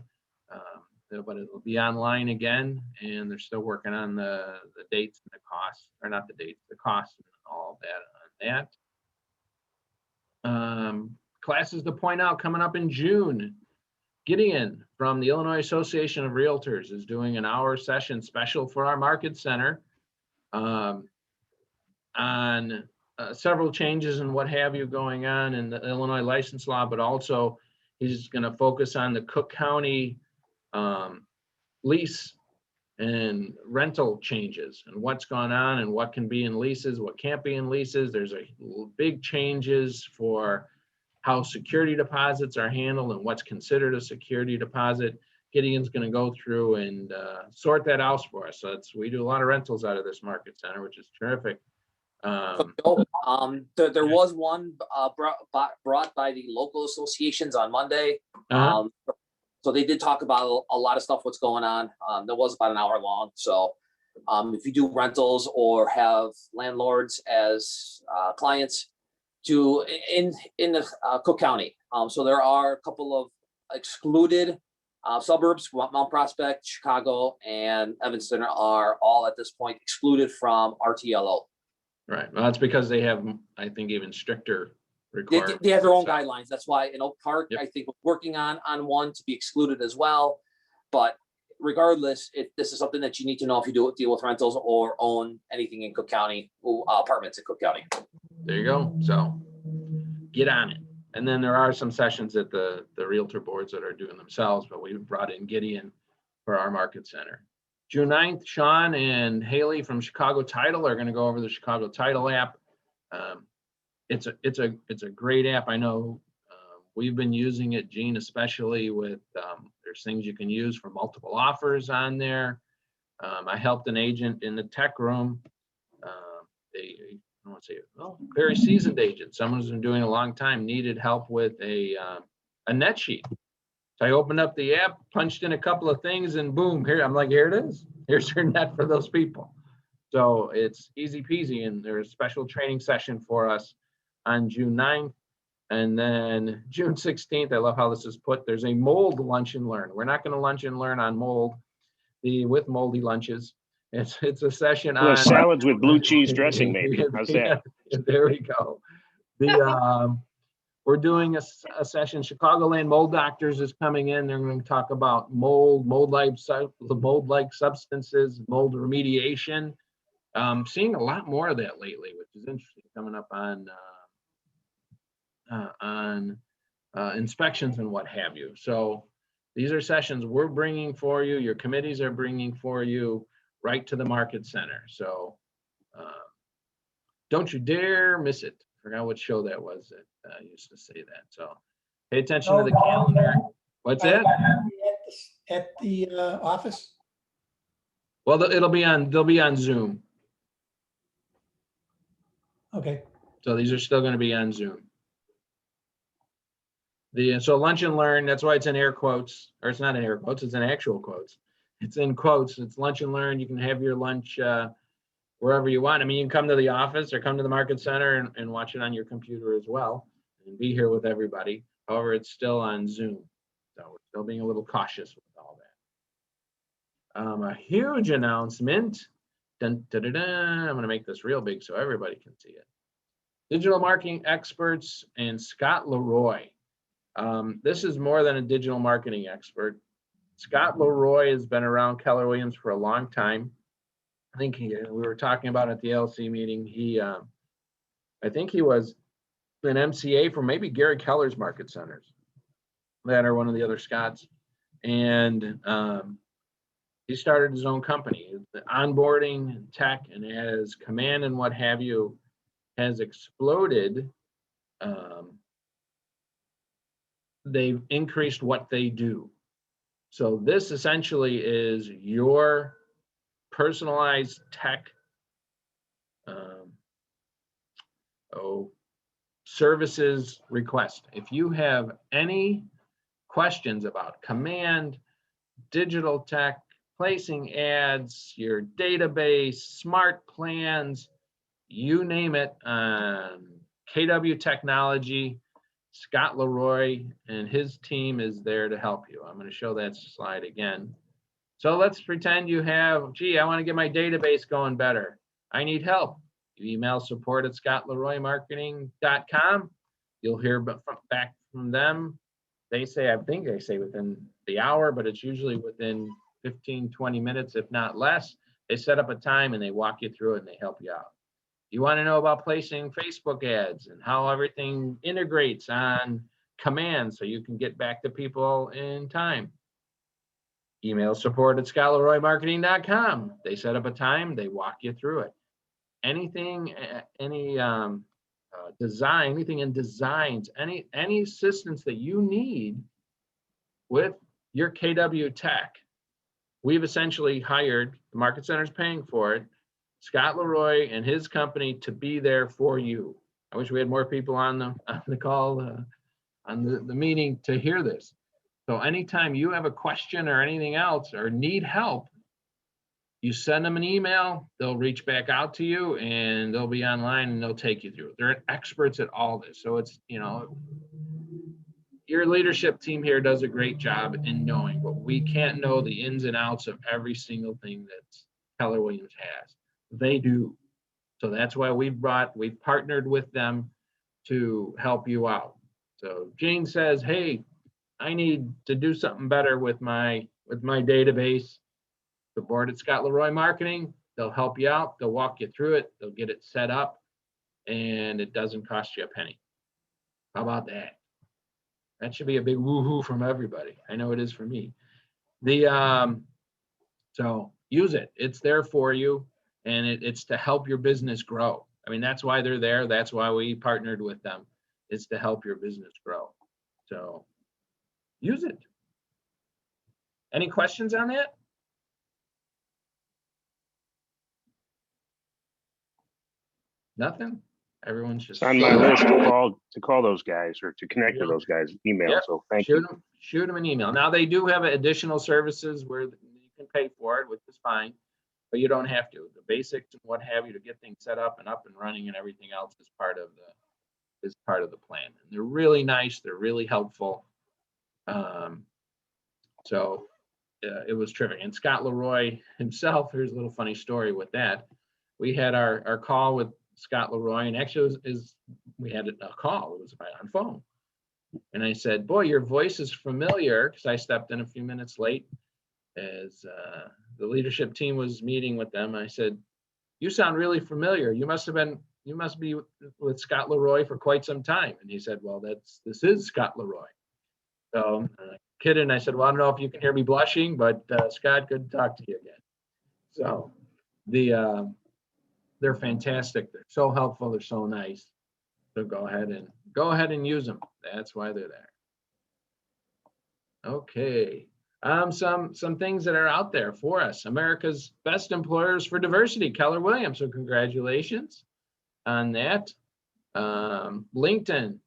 but it'll be online again. And they're still working on the dates and the costs, or not the dates, the costs and all of that on that. Classes to point out coming up in June. Gideon from the Illinois Association of Realtors is doing an hour session special for our market center on several changes and what have you going on in the Illinois license law, but also he's going to focus on the Cook County lease and rental changes and what's going on and what can be in leases, what can't be in leases. There's a big changes for how security deposits are handled and what's considered a security deposit. Gideon's going to go through and sort that out for us. So we do a lot of rentals out of this market center, which is terrific. There was one brought by the local associations on Monday. So they did talk about a lot of stuff, what's going on. That was about an hour long. So if you do rentals or have landlords as clients in the Cook County. So there are a couple of excluded suburbs, Mount Prospect, Chicago, and Evanston are all at this point excluded from RTLO. Right. Well, that's because they have, I think, even stricter requirements. They have their own guidelines. That's why in Oak Park, I think, we're working on one to be excluded as well. But regardless, this is something that you need to know if you deal with rentals or own anything in Cook County, apartments in Cook County. There you go. So get on it. And then there are some sessions that the realtor boards that are doing themselves, but we've brought in Gideon for our market center. June 9th, Sean and Haley from Chicago Title are going to go over the Chicago Title app. It's a great app. I know we've been using it, Gene, especially with there's things you can use for multiple offers on there. I helped an agent in the tech room. I want to say, very seasoned agent, someone who's been doing a long time, needed help with a net sheet. So I opened up the app, punched in a couple of things, and boom, here it is. Here's your net for those people. So it's easy peasy, and there's a special training session for us on June 9th. And then June 16th, I love how this is put, there's a mold lunch and learn. We're not going to lunch and learn on mold, with moldy lunches. It's a session on salads with blue cheese dressing, maybe. How's that? There we go. We're doing a session. Chicagoland Mold Doctors is coming in. They're going to talk about mold-like substances, mold remediation. Seeing a lot more of that lately, which is interesting, coming up on inspections and what have you. So these are sessions we're bringing for you. Your committees are bringing for you right to the market center. So don't you dare miss it. I forgot what show that was that used to say that. So pay attention to the calendar. What's that? At the office? Well, they'll be on Zoom. Okay. So these are still going to be on Zoom. So lunch and learn, that's why it's in air quotes, or it's not in air quotes, it's in actual quotes. It's in quotes. It's lunch and learn. You can have your lunch wherever you want. I mean, you can come to the office or come to the market center and watch it on your computer as well and be here with everybody. However, it's still on Zoom. So we're still being a little cautious with all that. A huge announcement. Dun, dun, dun, dun. I'm going to make this real big so everybody can see it. Digital marketing experts and Scott Leroy. This is more than a digital marketing expert. Scott Leroy has been around Keller Williams for a long time. I think we were talking about at the LC meeting. I think he was an MCA for maybe Gary Keller's market centers. That or one of the other Scotts. And He started his own company. The onboarding and tech and as command and what have you has exploded. They've increased what they do. So this essentially is your personalized tech services request. If you have any questions about command, digital tech, placing ads, your database, smart plans, you name it, KW Technology, Scott Leroy and his team is there to help you. I'm going to show that slide again. So let's pretend you have, gee, I want to get my database going better. I need help. You email support@scottleroymarketing.com. You'll hear back from them. They say, I think they say within the hour, but it's usually within 15, 20 minutes, if not less. They set up a time and they walk you through it and they help you out. You want to know about placing Facebook ads and how everything integrates on command so you can get back to people in time. Email support@scottleroymarketing.com. They set up a time, they walk you through it. Anything, any design, anything in designs, any assistance that you need with your KW Tech, we've essentially hired, the Market Center's paying for it, Scott Leroy and his company to be there for you. I wish we had more people on the call, on the meeting to hear this. So anytime you have a question or anything else or need help, you send them an email, they'll reach back out to you and they'll be online and they'll take you through it. They're experts at all this. So it's, you know, your leadership team here does a great job in knowing, but we can't know the ins and outs of every single thing that Keller Williams has. They do. So that's why we've partnered with them to help you out. So Jane says, hey, I need to do something better with my database. The board at Scott Leroy Marketing, they'll help you out. They'll walk you through it. They'll get it set up and it doesn't cost you a penny. How about that? That should be a big woohoo from everybody. I know it is for me. So use it. It's there for you. And it's to help your business grow. I mean, that's why they're there. That's why we partnered with them. It's to help your business grow. So use it. Any questions on that? Nothing? Everyone's just It's on my list to call those guys or to connect to those guys, email. Yep. So thank you. Shoot them an email. Now they do have additional services where you can pay for it, which is fine. But you don't have to. The basics and what have you to get things set up and running and everything else is part of the plan. And they're really nice. They're really helpful. So it was terrific. And Scott Leroy himself, here's a little funny story with that. We had our call with Scott Leroy, and actually we had a call. It was on phone. And I said, boy, your voice is familiar, because I stepped in a few minutes late as the leadership team was meeting with them. I said, you sound really familiar. You must be with Scott Leroy for quite some time. And he said, well, this is Scott Leroy. So kidding, and I said, well, I don't know if you can hear me blushing, but Scott, good to talk to you again. So they're fantastic. They're so helpful. They're so nice. So go ahead and use them. That's why they're there. Okay. Some things that are out there for us. America's Best Employers for Diversity, Keller Williams. So congratulations on that. LinkedIn,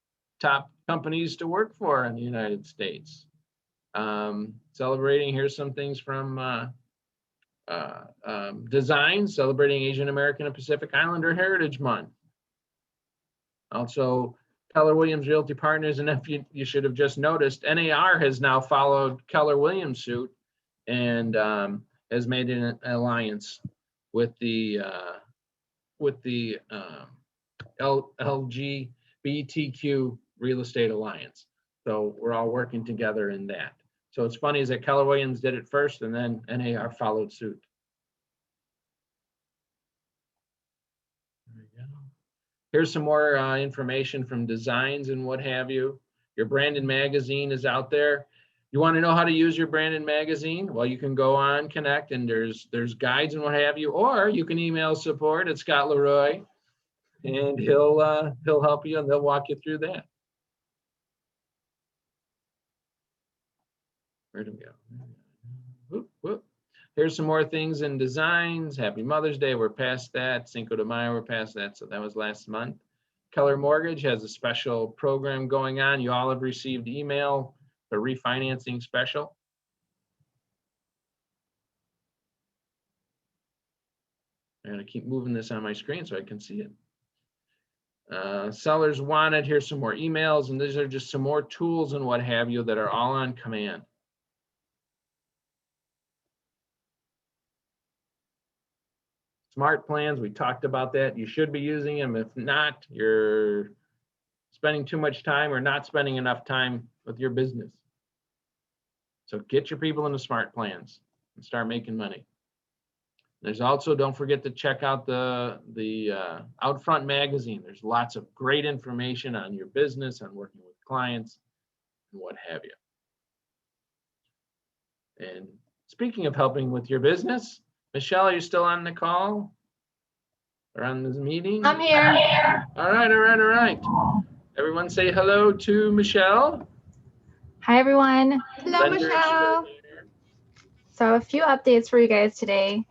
top companies to work for in the United States. Celebrating, here's some things from Design, celebrating Asian American and Pacific Islander Heritage Month. Also, Keller Williams Realty Partners, and if you should have just noticed, NAR has now followed Keller Williams suit and has made an alliance with the LGBTQ Real Estate Alliance. So we're all working together in that. So it's funny is that Keller Williams did it first and then NAR followed suit. There we go. Here's some more information from Designs and what have you. Your Brandon magazine is out there. You want to know how to use your Brandon magazine? Well, you can go on Connect and there's guides and what have you, or you can email support at Scott Leroy and he'll help you and they'll walk you through that. Where'd it go? Whoop, whoop. Here's some more things in designs. Happy Mother's Day. We're past that. Cinco de Mayo, we're past that. So that was last month. Keller Mortgage has a special program going on. You all have received email, the refinancing special. I'm gonna keep moving this on my screen so I can see it. Sellers wanted, here's some more emails, and these are just some more tools and what have you that are all on command. Smart plans, we talked about that. You should be using them. If not, you're spending too much time or not spending enough time with your business. So get your people into smart plans and start making money. There's also, don't forget to check out the Outfront magazine. There's lots of great information on your business, on working with clients, and what have you. And speaking of helping with your business, Michelle, are you still on the call or on this meeting? I'm here. All right. Everyone say hello to Michelle. Hi, everyone. Hello, Lender Michelle. extraordinaire. So a few updates for you guys today.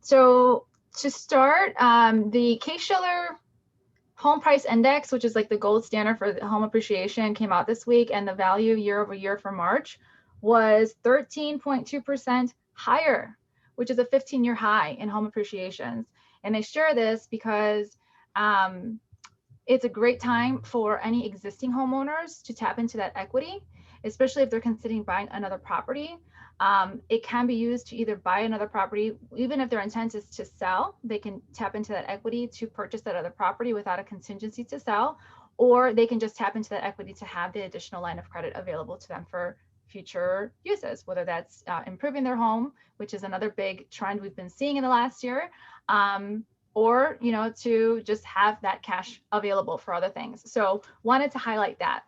So to start, the Case-Shiller Home Price Index, which is like the gold standard for the home appreciation, came out this week, and the value year over year for March was 13.2% higher, which is a 15-year high in home appreciations. And they share this because it's a great time for any existing homeowners to tap into that equity, especially if they're considering buying another property. It can be used to either buy another property, even if their intent is to sell, they can tap into that equity to purchase that other property without a contingency to sell, or they can just tap into that equity to have the additional line of credit available to them for future uses, whether that's improving their home, which is another big trend we've been seeing in the last year, or to just have that cash available for other things. So wanted to highlight that.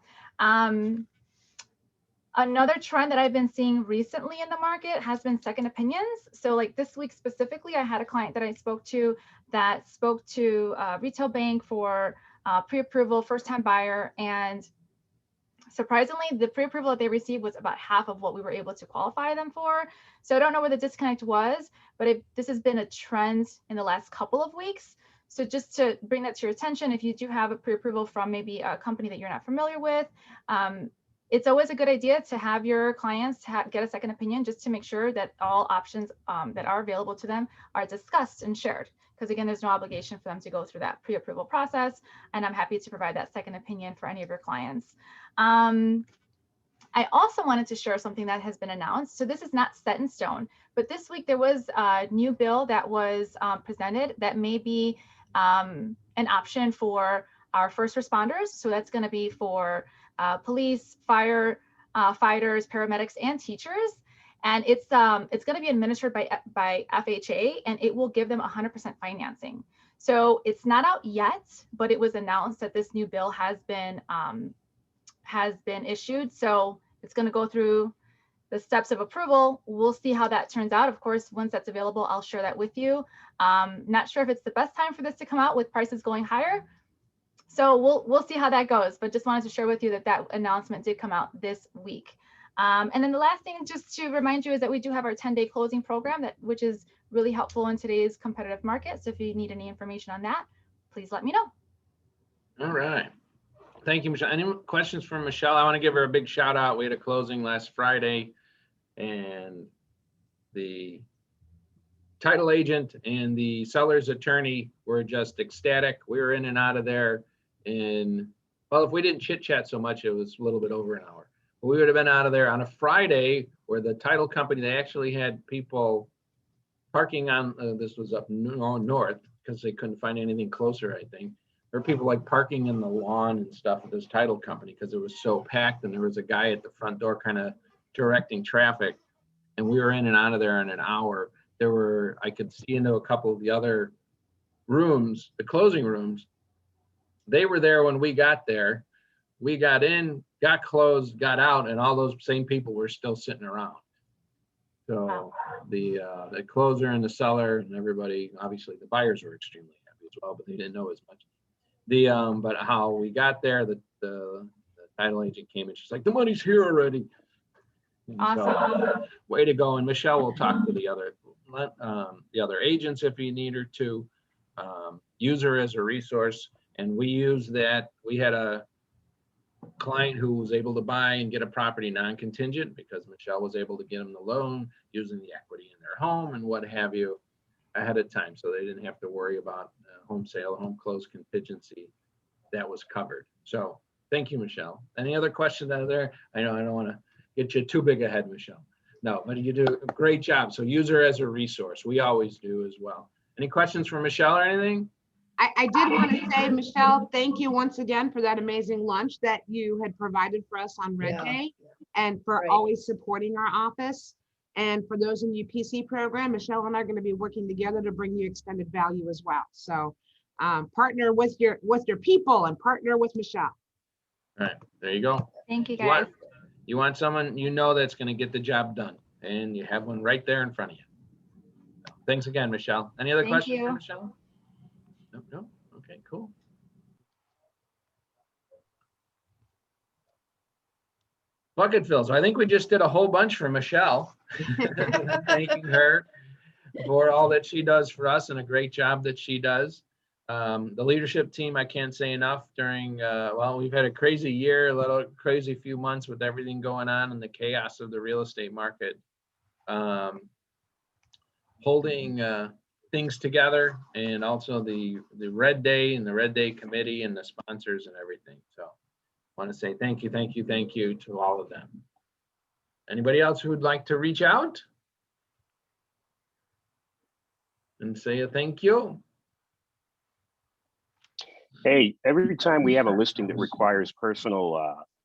Another trend that I've been seeing recently in the market has been second opinions. So like this week specifically, I had a client that I spoke to that spoke to a retail bank for pre-approval, first-time buyer, and surprisingly, the pre-approval that they received was about half of what we were able to qualify them for. So I don't know where the disconnect was, but this has been a trend in the last couple of weeks. So just to bring that to your attention, if you do have a pre-approval from maybe a company that you're not familiar with, it's always a good idea to have your clients get a second opinion just to make sure that all options that are available to them are discussed and shared. Because again, there's no obligation for them to go through that pre-approval process. And I'm happy to provide that second opinion for any of your clients. I also wanted to share something that has been announced. So this is not set in stone, but this week there was a new bill that was presented that may be an option for our first responders. So that's going to be for police, fire fighters, paramedics, and teachers. And it's going to be administered by FHA, and it will give them 100% financing. So it's not out yet, but it was announced that this new bill has been issued. So it's going to go through the steps of approval. We'll see how that turns out. Of course, once that's available, I'll share that with you. Not sure if it's the best time for this to come out with prices going higher. So we'll see how that goes, but just wanted to share with you that announcement did come out this week. And then the last thing, just to remind you, is that we do have our 10-day closing program, which is really helpful in today's competitive market. So if you need any information on that, please let me know. All right. Thank you, Michelle. Any questions from Michelle? I want to give her a big shout out. We had a closing last Friday, and the title agent and the seller's attorney were just ecstatic. We were in and out of there in, well, if we didn't chit chat so much, it was a little bit over an hour. But we would have been out of there on a Friday where the title company, they actually had people parking on, this was up north because they couldn't find anything closer, I think. There were people like parking in the lawn and stuff at this title company because it was so packed, and there was a guy at the front door kind of directing traffic, and we were in and out of there in an hour. I could see into a couple of the other rooms, the closing rooms. They were there when we got there. We got in got closed, got out, and all those same people were still sitting around. So Wow. the closer and the seller and everybody, obviously the buyers were extremely happy as well, but they didn't know as much. But how we got there, the title agent came and she's like, the money's here already. And so, Awesome. way to go. And Michelle will talk to the other agents if you need her to. Use her as a resource. And we use that. We had a client who was able to buy and get a property non-contingent because Michelle was able to get them the loan using the equity in their home and what have you ahead of time. So they didn't have to worry about home sale, home close contingency. That was covered. So thank you, Michelle. Any other questions out there? I know I don't want to get you too big ahead, Michelle. No, but you do a great job. So use her as a resource. We always do as well. Any questions for Michelle or anything? I did want to say, Michelle, thank you once again for that amazing lunch that you had provided for us on Red Yeah. Day and for Right. always supporting our office. And for those in the PC program, Michelle and I are going to be working together to bring you extended value as well. So partner with your people and partner with Michelle. All right, there you go. Thank you, guys. You want someone you know that's going to get the job done, and you have one right there in front of you. Thanks again, Michelle. Any other Thank questions for you. Michelle? No? Okay, cool. Bucket fills. I think we just did a whole bunch for Michelle. Thanking her for all that she does for us and a great job that she does. The leadership team, I can't say enough during, well, we've had a crazy year, a little crazy few months with everything going on and the chaos of the real estate market. Holding things together, and also the Red Day and the Red Day committee and the sponsors and everything. So I want to say thank you to all of them. Anybody else who would like to reach out and say a thank you? Hey, every time we have a listing that requires personal,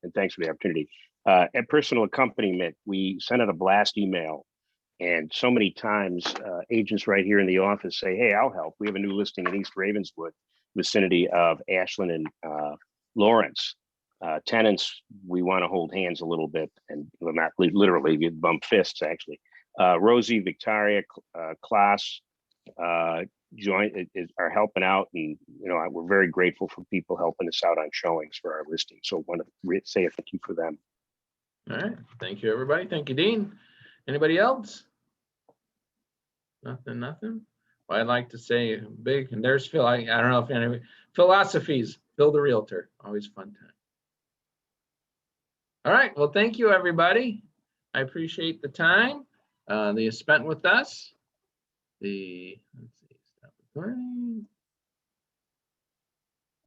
and thanks for the opportunity, a personal accompaniment, we send out a blast email. And so many times agents right here in the office say, hey, I'll help. We have a new listing in East Ravenswood, vicinity of Ashland and Lawrence. Tenants, we want to hold hands a little bit, and well, not literally, we bump fists actually. Rosie, Victoria, Klaas, are helping out, and we're very grateful for people helping us out on showings for our listing. So I want to say a thank you for them. All right, thank you, everybody. Thank you, Dean. Anybody else? Nothing. Well, I'd like to say big, and there's Phil. I don't know if anybody, philosophies, Phil the Realtor, always fun time. All right, well, thank you, everybody. I appreciate the time that you spent with us. Let's see, stop recording.